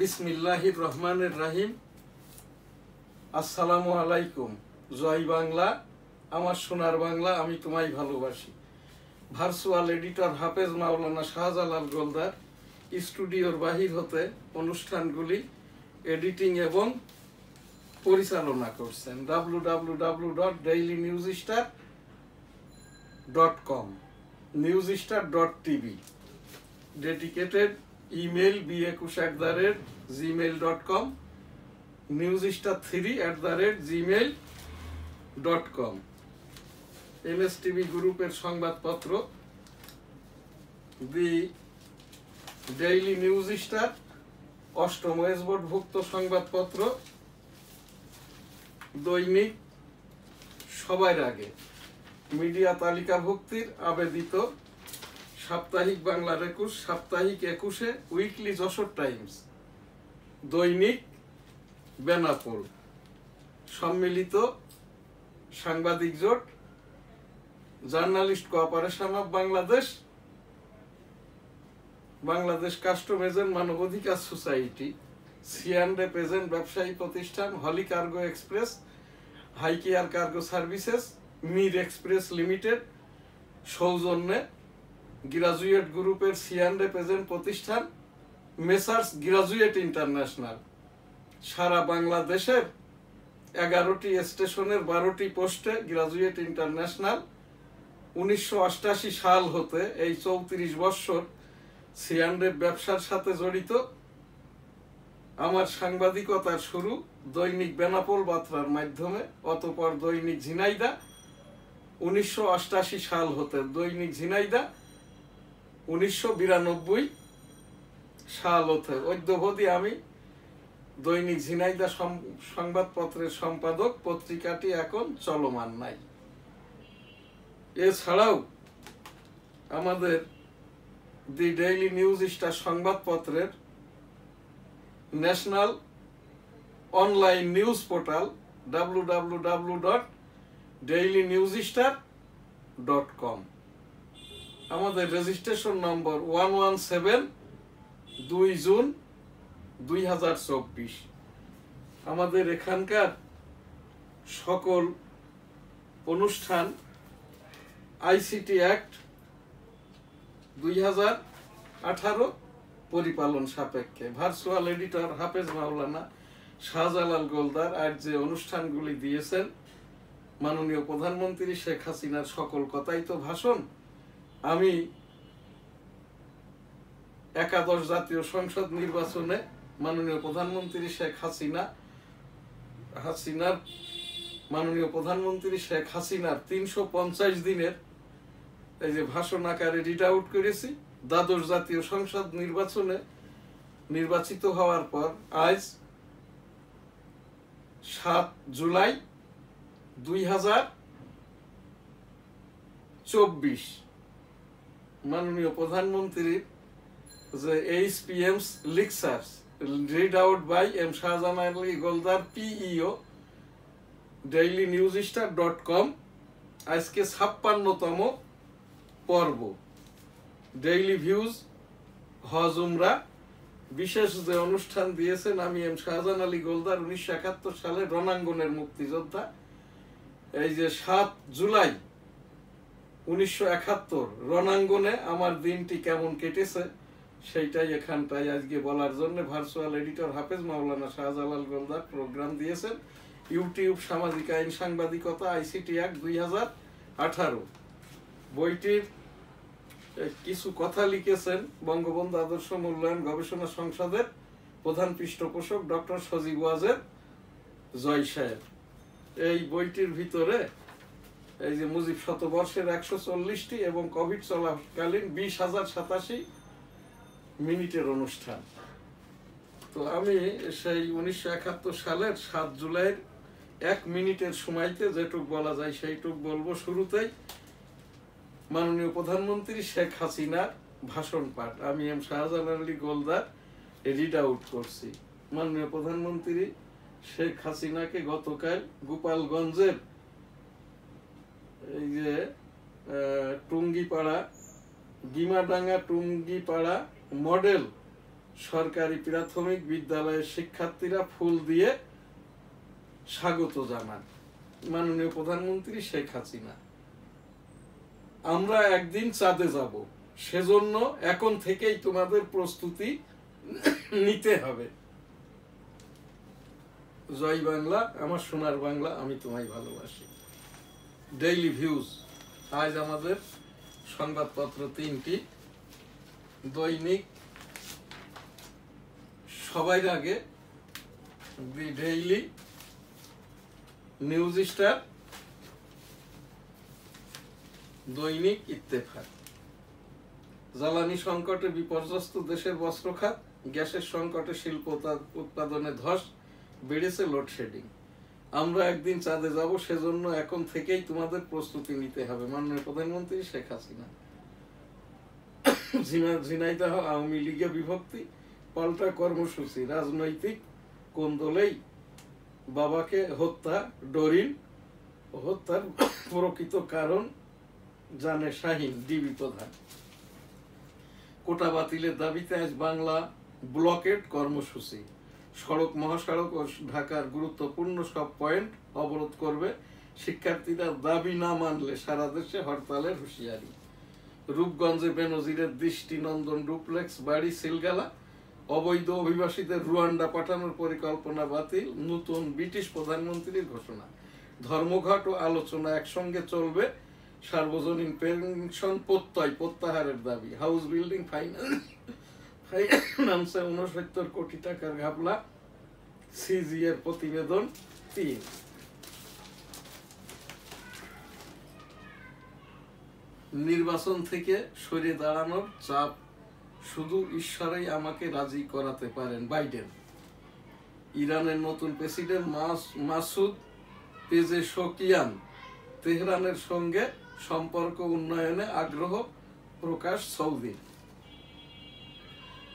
বিসমিল্লাহির রহমানির রহিম। আসসালামু আলাইকুম। জয় বাংলা, আমার সোনার বাংলা, আমি তোমায় ভালোবাসি। ভার্চুয়াল এডিটর হাফেজ মাওলানা শাহজালাল গোলদার স্টুডিওর বাহির হতে অনুষ্ঠানগুলি এডিটিং এবং পরিচালনা করছেন www.dailynewsstar.com, newsstar.tv, dedicated email b21@gmail.com, newsstar3@gmail.com। MSTV গ্রুপের সংবাদপত্র দি ডেইলি নিউজ স্টার, অষ্টম এসবোর্ডভুক্ত সংবাদপত্র, দৈনিক সবার আগে, মিডিয়া তালিকাভুক্তির আবেদিত সাপ্তাহিক বাংলার 21, সাপ্তাহিক 21-এ, উইকলি যশোর টাইমস, দৈনিক বেনাপোল, সম্মিলিত সাংবাদিক জোট, journalist cooperation of Bangladesh, Bangladesh custom agent মানবাধিকার সোসাইটি, C&A এজেন্ট ব্যবসায়ী প্রতিষ্ঠান, holy cargo express, high care cargo services, Mir express limited সৌজন্যে গ্রাজুয়েট গ্রুপের C&A এজেন্ট প্রতিষ্ঠান মেসার্স গ্রাজুয়েট ইন্টারন্যাশনাল, সারা বাংলাদেশের 11টি স্টেশনের 12টি পোস্টে গ্রাজুয়েট ইন্টারন্যাশনাল। 1988 সাল হতে এই 34 বৎসর C&A ব্যবসার সাথে জড়িত। আমার সাংবাদিকতার শুরু দৈনিক বেনাপোল বার্তার মাধ্যমে, অতঃপর দৈনিক ঝিনাইদহ। 1988 সাল হতে দৈনিক ঝিনাইদহ, 1992 সাল হতে অদ্যাবধি আমি দৈনিক ঝিনাইদহ সংবাদপত্রের সম্পাদক। পত্রিকাটি এখন চলমান নাই। এছাড়াও আমাদের দি ডেইলি নিউজ স্টার সংবাদপত্রের national online news portal www.dailynewsstar.com, আমাদের রেজিস্ট্রেশন নম্বর 117, 2 জুন 2024। আমাদের এখানকার সকল অনুষ্ঠান ICT অ্যাক্ট 2018 পরিপালন সাপেক্ষে। ভার্চুয়াল এডিটর হাফেজ মাওলানা শাহজালাল গোলদার আজ যে অনুষ্ঠানগুলি দিয়েছেন, মাননীয় প্রধানমন্ত্রী শেখ হাসিনার সকল কথাই তো ভাষণ। আমি একাদশ জাতীয় সংসদ নির্বাচনে মাননীয় প্রধানমন্ত্রী শেখ হাসিনার 350 দিনের এই যে ভাষণ আকারে রিড আউট করেছি। দ্বাদশ জাতীয় সংসদ নির্বাচনে নির্বাচিত হওয়ার পর আজ 7 জুলাই 2024 মাননীয় প্রধানমন্ত্রীর যে HPM's lectures read out by M Shahjalal Goldar PEO, dailynewsstar.com, আজকে 56তম পর্ব। ডেইলি ভিউজ, হজ উমরা, বিশেষ যে অনুষ্ঠান দিয়েছেন আমি এম শাহজাহান আলী গোলদার, 1971 সালে রণাঙ্গনের মুক্তিযোদ্ধা। এই যে 7 জুলাই 1971 রণাঙ্গনে আমার দিনটি কেমন কেটেছে সেইটাই এখানটায় আজকে বলার জন্য ভার্চুয়াল এডিটর হাফেজ মাওলানা শাহজালাল গোলদার প্রোগ্রাম দিয়েছেন। ইউটিউব সামাজিক আইন সাংবাদিকতা ICT অ্যাক্ট 2018 বইটির কিছু কথা লিখেছেন বঙ্গবন্ধু আদর্শ মূল্যায়ন গবেষণা সংসদের প্রধান পৃষ্ঠপোষক ডক্টর সজীব ওয়াজেদ জয় সাহেব। এই বইটির ভিতরে এই যে মুজিব শতবর্ষের 140টি এবং কোভিড চলাকালীন 20,087 মিনিটের অনুষ্ঠান। তো আমি সেই 1971 সালের 7 জুলাইয়ের 1 মিনিটের সময়তে যেটুক বলা যায় সেইটুক বলবো। শুরুতেই মাননীয় প্রধানমন্ত্রী শেখ হাসিনার ভাষণ পাঠ আমি M Shahjalal Ali Goldar read out করছি। মাননীয় প্রধানমন্ত্রী শেখ হাসিনাকে গতকাল গোপালগঞ্জের এই যে টুঙ্গিপাড়া, গিমাডাঙ্গা টুঙ্গিপাড়া মডেল সরকারি প্রাথমিক বিদ্যালয়ের শিক্ষার্থীরা ফুল দিয়ে স্বাগত জানান মাননীয় প্রধানমন্ত্রী শেখ হাসিনা। আমরা একদিন চাঁদে যাব, সেজন্য এখন থেকেই তোমাদের প্রস্তুতি নিতে হবে। জয় বাংলা, আমার সোনার বাংলা, আমি তোমায় ভালোবাসি। Daily views. আজ আমাদের সংবাদপত্র 3টি। দৈনিক সবার আগে দি ডেইলি নিউজ স্টার, দৈনিক ইত্তেফাক। জ্বালানি সংকটে বিপর্যস্ত দেশের বস্ত্র খাত, গ্যাসের সংকটে শিল্প উৎপাদনে ধস, বেড়েছে লোডশেডিং। আমরা একদিন চাঁদে যাব, সেজন্য এখন থেকেই তোমাদের প্রস্তুতি নিতে হবে। মাননীয় প্রধানমন্ত্রী শেখ হাসিনা। ঝিনাইদহ আওয়ামী লীগে বিভক্তি, পাল্টা কর্মসূচি, রাজনৈতিক কোন্দলেই বাবাকে হত্যা, ডরিন হত্যার প্রকৃত কারণ জানে শাহীন, ডিবি প্রধান। কোটা বাতিলের দাবিতে আজ বাংলা ব্লকেড কর্মসূচি। সড়ক, মহাসড়ক ও ঢাকার গুরুত্বপূর্ণ সব পয়েন্ট অবরোধ করবে। শিক্ষার্থীরা দাবি না মানলে সারা দেশে হরতালের হুঁশিয়ারি। রূপগঞ্জে বেনজিরের দৃষ্টিনন্দন ডুপ্লেক্স বাড়ি সিলগালা। অবৈধ অভিবাসীদের রুয়ান্ডা পাঠানোর পরিকল্পনা বাতিল, নতুন ব্রিটিশ প্রধানমন্ত্রীর ঘোষণা। ধর্মঘট ও আলোচনা একসঙ্গে চলবে। সার্বজনীন পেনশন প্রত্যাহারের দাবি। হাউস বিল্ডিং ফাইন্যান্সে 69 কোটি টাকার ঘাপলা। সিজি এর প্রতিবেদন 3। নির্বাচন থেকে সরে দাঁড়ানোর চাপ, শুধু ঈশ্বরই আমাকে রাজি করাতে পারেন, বাইডেন। ইরানের নতুন প্রেসিডেন্ট মাসুদ পেজেশকিয়ান তেহরানের সঙ্গে সম্পর্ক উন্নয়নে আগ্রহ প্রকাশ সৌদি।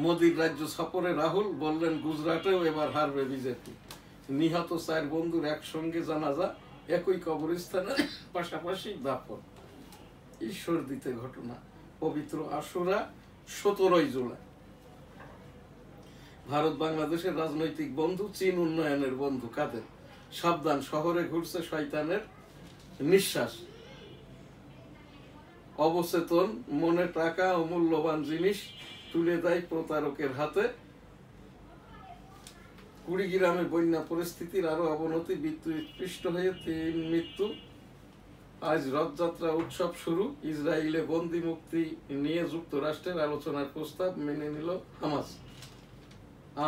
মোদির রাজ্য সফরে রাহুল বললেন, গুজরাটেও এবার হারবে বিজেপি। নিহত 4 বন্ধুর একসঙ্গে জানাজা, একই কবরস্থানে পাশাপাশি দাফন। ঈশ্বর দিতে ঘটনা। পবিত্র আশুরা 17 জুলাই। ভারত বাংলাদেশের রাজনৈতিক বন্ধু, চীন উন্নয়নের বন্ধু। কাদের? সাবধান, শহরে ঘুরছে শয়তানের নিঃশ্বাস। অবচেতন মনে টাকা ও মূল্যবান জিনিস তুলে দেয় প্রতারকের হাতে। কুড়িগ্রামে বন্যা পরিস্থিতির আরো অবনতি, বিদ্যুৎস্পৃষ্ট হয়ে 3 মৃত্যু। আজ রথযাত্রা উৎসব শুরু। ইসরায়েলে বন্দী মুক্তি নিয়ে যুক্তরাষ্ট্রের আলোচনার প্রস্তাব মেনে নিল হামাস।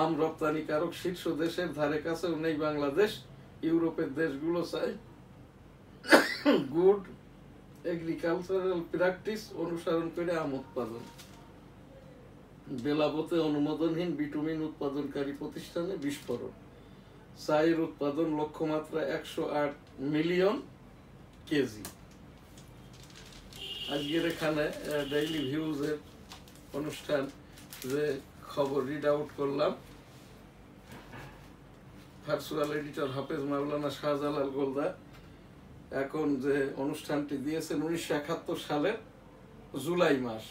আম রপ্তানিকারক শীর্ষ দেশের ধারে কাছেও নেই বাংলাদেশ। ইউরোপের দেশগুলো চাই গুড এগ্রিকালচারাল প্র্যাকটিস অনুসরণ করে আম উৎপাদন। বেলাবতে অনুমোদনহীন বিটুমিন উৎপাদনকারী প্রতিষ্ঠানে বিস্ফোরণ। চায়ের উৎপাদন লক্ষ্যমাত্রা 108 মিলিয়ন কেজি। আজকের এখানে ডেইলি ভিউজের অনুষ্ঠান যে খবর রিড আউট করলাম, ভার্চুয়াল এডিটর হাফেজ মাওলানা শাহজালাল গোলদার এখন যে অনুষ্ঠানটি দিয়েছেন 1971 সালের জুলাই মাস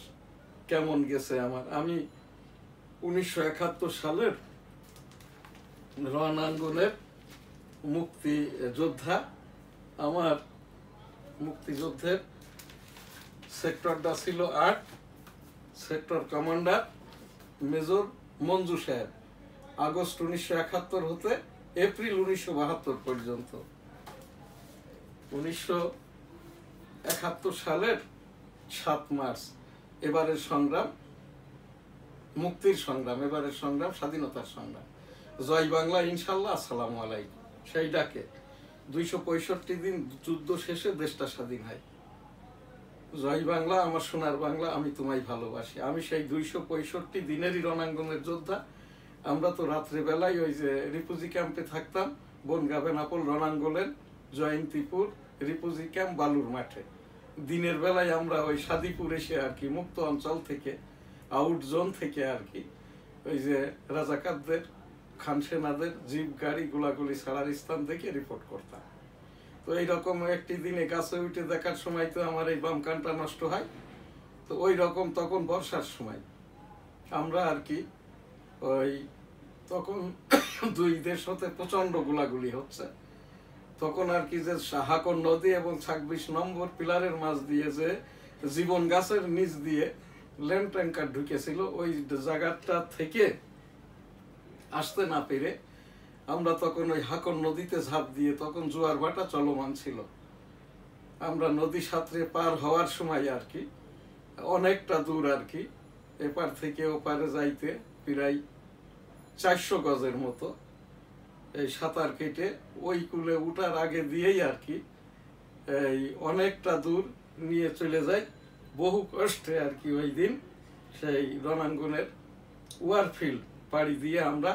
কেমন গেছে আমার। আমি 1971 সালের রণাঙ্গনের মুক্তি যোদ্ধা। আমার মুক্তিযুদ্ধের সেক্টরটা ছিল 8, সেক্টর কমান্ডার মেজর মঞ্জু সাহেব। আগস্ট 1971 হতে এপ্রিল 1972 পর্যন্ত। 1971 সালের 7 মার্চ এবারের সংগ্রাম, মুক্তির সংগ্রাম, এবারের সংগ্রাম স্বাধীনতার সংগ্রাম। জয় বাংলা ইনশাল্লাহ। আসসালামু আলাইকুম। সেই ডাকে 265 দিন যুদ্ধ শেষে দেশটা স্বাধীন হয়। জয় বাংলা, আমার সোনার বাংলা, আমি তোমায় ভালোবাসি। আমি সেই 265 দিনেরই রণাঙ্গনের যোদ্ধা। আমরা তো রাত্রে বেলায় ওই যে রিফিউজি ক্যাম্পে থাকতাম, বনগাঁ বেনাপোল রণাঙ্গনের জয়ন্তীপুর রিফিউজি ক্যাম্প বালুর মাঠে। দিনের বেলায় আমরা ওই সাদিপুর এসে আর কি মুক্ত অঞ্চল থেকে, আউট জোন থেকে আর কি ওই যে রাজাকারদের, খানসেনাদের জিপ গাড়ি গোলাগুলি ছাড়ার স্থান থেকে রিপোর্ট করতাম। তো এইরকম একটি দিনে গাছে উঠে দেখার সময় তো আমার এই বাম কানটা নষ্ট হয়। তো ওই রকম তখন বর্ষার সময় আমরা আর কি ওই তখন দুই দেশ হতে প্রচন্ড গোলাগুলি হচ্ছে, তখন আর কি যে হাকন নদী এবং 26 নম্বর পিলারের মাঝ দিয়ে যে জীবন গাছের নিচ দিয়ে ল্যান্ড ট্যাঙ্কার ঢুকেছিল, ওই জায়গাটা থেকে আসতে না পেরে আমরা তখন ওই হাকন নদীতে ঝাঁপ দিয়ে, তখন জোয়ার ভাটা চলমান ছিল, আমরা নদী সাঁতরে পার হওয়ার সময় আর কি অনেকটা দূর আর কি এপার থেকে ওপারে যাইতে প্রায় 400 গজের মতো এই সাঁতার কেটে ওই কূলে উঠার আগে দিয়েই আর কি এই অনেকটা দূর নিয়ে চলে যায় বহু কষ্টে আর কি। ওই দিন সেই রণাঙ্গনের ওয়ারফিল্ড পাড়ি দিয়ে আমরা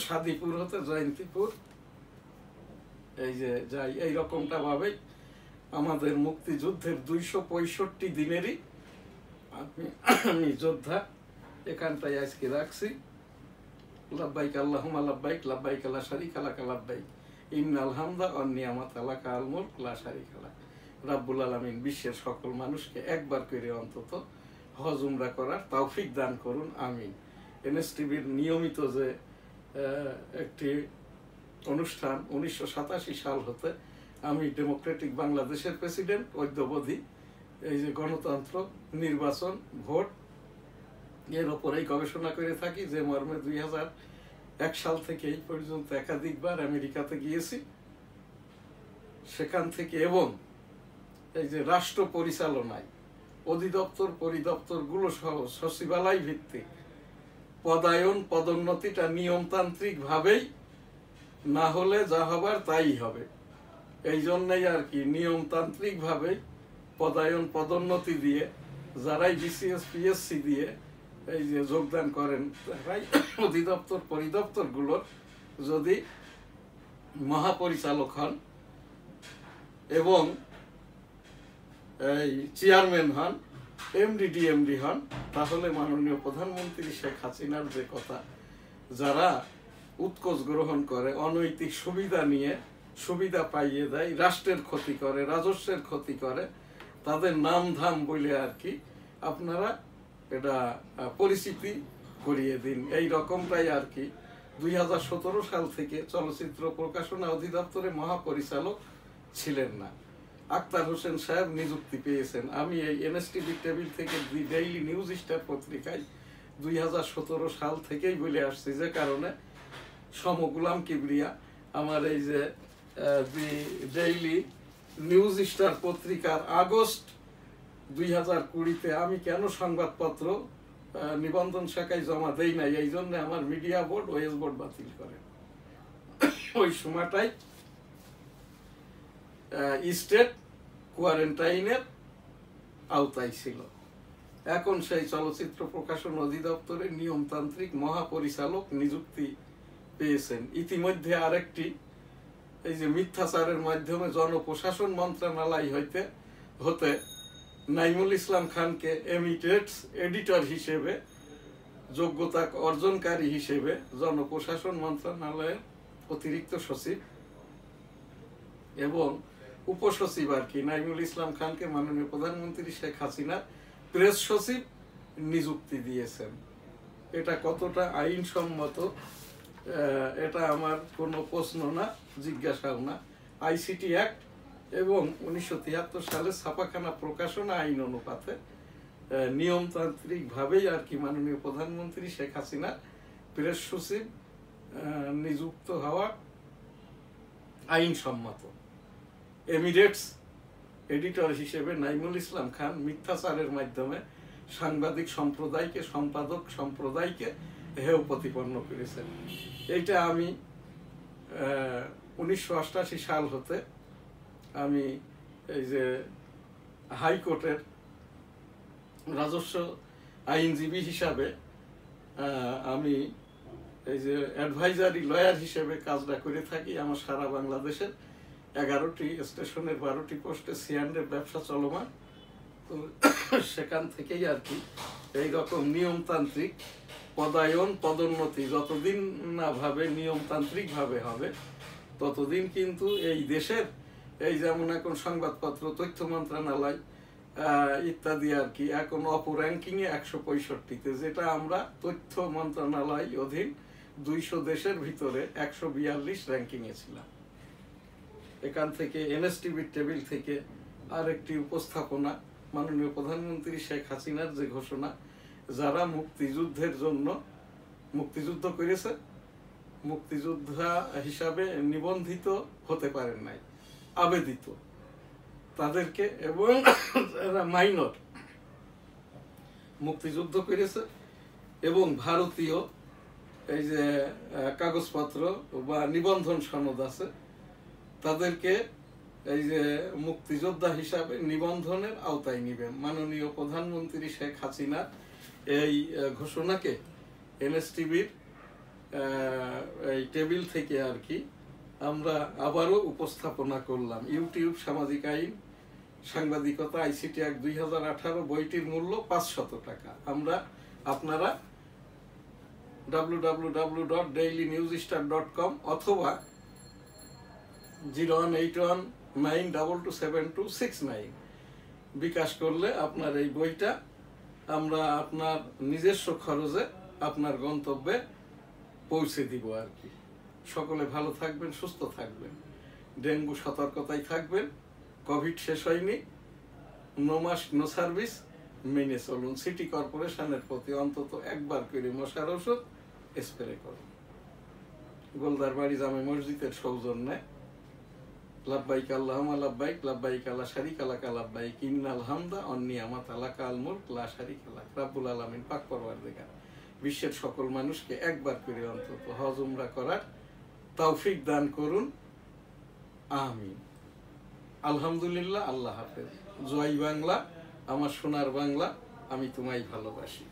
সাদিপুর হতে জয়ন্তীপুর এই যে যাই, এই রকমটা ভাবেই আমাদের মুক্তিযুদ্ধের 265 দিনেরই আমি যোদ্ধা এখানটায় আজকে রাখছি। লাব্বাইক আল্লাহুম্মা লাব্বাইক, লাব্বাইক লা শারীকা লাক লাব্বাইক, ইন্নাল হামদা ওয়ান নিয়ামাতা লাকা আল মুলক লা শারীকা লাক। রাব্বুল আলামিন বিশ্বের সকল মানুষকে একবার করে অন্তত হজ উমরা করার তৌফিক দান করুন, আমিন। এনএসটিভির নিয়মিত যে একটি অনুষ্ঠান 1987 সাল হতে আমি ডেমোক্রেটিক বাংলাদেশের প্রেসিডেন্ট অদ্যাবধি এই যে গণতন্ত্র, নির্বাচন, ভোট এর ওপরেই গবেষণা করে থাকি, যে মর্মে 2001 সাল থেকে এই পর্যন্ত একাধিকবার আমেরিকাতে গিয়েছি। সেখান থেকে এবং এই যে রাষ্ট্র পরিচালনায় অধিদপ্তর পরিদপ্তরগুলো সহ সচিবালয় ভিত্তিক পদায়ন পদোন্নতিটা নিয়মতান্ত্রিক ভাবেই না হলে যা হবার তাই হবে, এই জন্যই আর কি নিয়মতান্ত্রিক ভাবে পদায়ন পদোন্নতি দিয়ে যারাই বিসিএস পিএসসি দিয়ে এই যে যোগদান করেন, তারাই অধিদপ্তর পরিদপ্তরগুলোর যদি মহাপরিচালক হন এবং এই চেয়ারম্যান হন, এমডি ডিএমডি হন, তাহলে মাননীয় প্রধানমন্ত্রী শেখ হাসিনার যে কথা, যারা উৎকোচ গ্রহণ করে অনৈতিক সুবিধা নিয়ে সুবিধা পাইয়ে দেয়, রাষ্ট্রের ক্ষতি করে, রাজস্বের ক্ষতি করে, তাদের নাম ধাম বলে আর কি আপনারা এটা পরিচিতি করিয়ে দিন। এই রকমটাই আর কি 2017 সাল থেকে চলচ্চিত্র প্রকাশনা অধিদপ্তরে মহাপরিচালক ছিলেন না, আক্তার হোসেন সাহেব নিযুক্তি পেয়েছেন। আমি এই এনএসটিভি টেবিল থেকে দি ডেইলি নিউজ স্টার পত্রিকায় 2017 সাল থেকেই বলে আসছি, যে কারণে সমগুলাম কিবরিয়া আমার এই যে দি ডেইলি নিউজ স্টার পত্রিকার আগস্ট 2020-তে আমি কেন সংবাদপত্র নিবন্ধন শাখায় জমা দেই নাই, এই জন্য আমার মিডিয়া বোর্ড ওএস বোর্ড বাতিল করে। ওই সময়টাই স্টেট কোয়ারেন্টাইনের আওতায় ছিল। এখন সেই চলচ্চিত্র প্রকাশন অধিদপ্তরের নিয়মতান্ত্রিক মহাপরিচালক নিযুক্তি পেয়েছেন। ইতিমধ্যে আরেকটি এই যে মিথ্যাচারের মাধ্যমে জনপ্রশাসন মন্ত্রণালয় হতে নাইমুল ইসলাম খানকে এমিটেটস এডিটর হিসেবে যোগ্যতা অর্জনকারী হিসেবে জনপ্রশাসন মন্ত্রণালয়ের অতিরিক্ত সচিব এবং উপসচিব আর কি নাইমুল ইসলাম খানকে মাননীয় প্রধানমন্ত্রী শেখ হাসিনা প্রেস সচিব নিযুক্তি দিয়েছেন। এটা কতটা আইনসম্মত এটা আমার কোনো প্রশ্ন না, জিজ্ঞাসাও না। আইসিটি অ্যাক্ট এবং 1973 সালে ছাপাখানা প্রকাশনা আইন অনুপাতে নিয়মতান্ত্রিক ভাবেই আর কি মাননীয় প্রধানমন্ত্রী শেখ হাসিনা প্রেস সচিব নিযুক্ত হওয়া আইনসম্মত। এমিরেটস এডিটর হিসেবে নাইমুল ইসলাম খান মিথ্যাচারের মাধ্যমে সাংবাদিক সম্প্রদায়কে, সম্পাদক সম্প্রদায়কে হেয় প্রতিপন্ন করেছেন। এইটা আমি 1988 সাল হতে আমি এই যে হাইকোর্টের রাজস্ব আইনজীবী হিসাবে আমি এই যে অ্যাডভাইজারি লয়ার হিসেবে কাজটা করে থাকি। আমার সারা বাংলাদেশের 11টি স্টেশনের 12টি পোস্টে সিঅ্যান্ডের ব্যবসা চলমান। তো সেখান থেকেই আর কি এইরকম নিয়মতান্ত্রিক পদায়ন পদোন্নতি যতদিন না ভাবে নিয়মতান্ত্রিক ভাবে হবে ততদিন কিন্তু এই দেশের এই যেমন এখন সংবাদপত্র তথ্য মন্ত্রণালয় ইত্যাদি আর কি। এখন অপর র্যাঙ্কিং এ 165-তে, যেটা আমরা তথ্য মন্ত্রণালয় অধীন 200 দেশের ভিতরে 142 র্যাঙ্কিং এ ছিলাম। এখান থেকে এনএসটিভির টেবিল থেকে আরেকটি উপস্থাপনা, মাননীয় প্রধানমন্ত্রী শেখ হাসিনার যে ঘোষণা, যারা মুক্তিযুদ্ধের জন্য মুক্তিযুদ্ধ করেছে, মুক্তিযোদ্ধা হিসাবে নিবন্ধিত হতে পারেন নাই, আবেদিত তাদেরকে, এবং যারা মাইনর মুক্তিযুদ্ধ করেছে এবং ভারতীয় এই যে কাগজপত্র বা নিবন্ধন সনদ আছে, তাদেরকে এই যে মুক্তিযোদ্ধা হিসাবে নিবন্ধনের আওতায় নিবেন। মাননীয় প্রধানমন্ত্রী শেখ হাসিনা এই ঘোষণাকে এনএসটিভির এই টেবিল থেকে আর কি আমরা আবারও উপস্থাপনা করলাম। ইউটিউব সামাজিক আইন সাংবাদিকতা আইসিটি অ্যাক্ট 2018 বইটির মূল্য 500 টাকা। আপনারা www.dailynewsstar.com অথবা 01819227269 বিকাশ করলে আপনার এই বইটা আমরা আপনার নিজস্ব খরচে আপনার গন্তব্যে পৌঁছে দিব আর কি। সকলে ভালো থাকবেন, সুস্থ থাকবেন, ডেঙ্গু সতর্কতায় থাকবেন, কোভিড শেষ হয়নি, নো মাস্ক নো সার্ভিস মেনে চলুন। সিটি কর্পোরেশনের প্রতি অন্তত একবার করে মশার ওষুধ স্প্রে করুন। গোলদারবাড়ি জামে মসজিদের সৌজন্যে লাব্বাইক আল্লাহুম্মা লাব্বাইক, লাব্বাইক লা শারীকা লাকা লাব্বাইক, ইন্নাল হামদা ওয়ান নি'মাতা লাকাল মুলক লা শারীকা লাক। রব্বুল আলামিন পাক পরওয়ারদিগার বিশ্বের সকল মানুষকে একবার করে অন্তত হজ উমরা করার তৌফিক দান করুন, আমিন। আলহামদুলিল্লাহ। আল্লাহ হাফেজ। জয় বাংলা, আমার সোনার বাংলা, আমি তোমায় ভালোবাসি।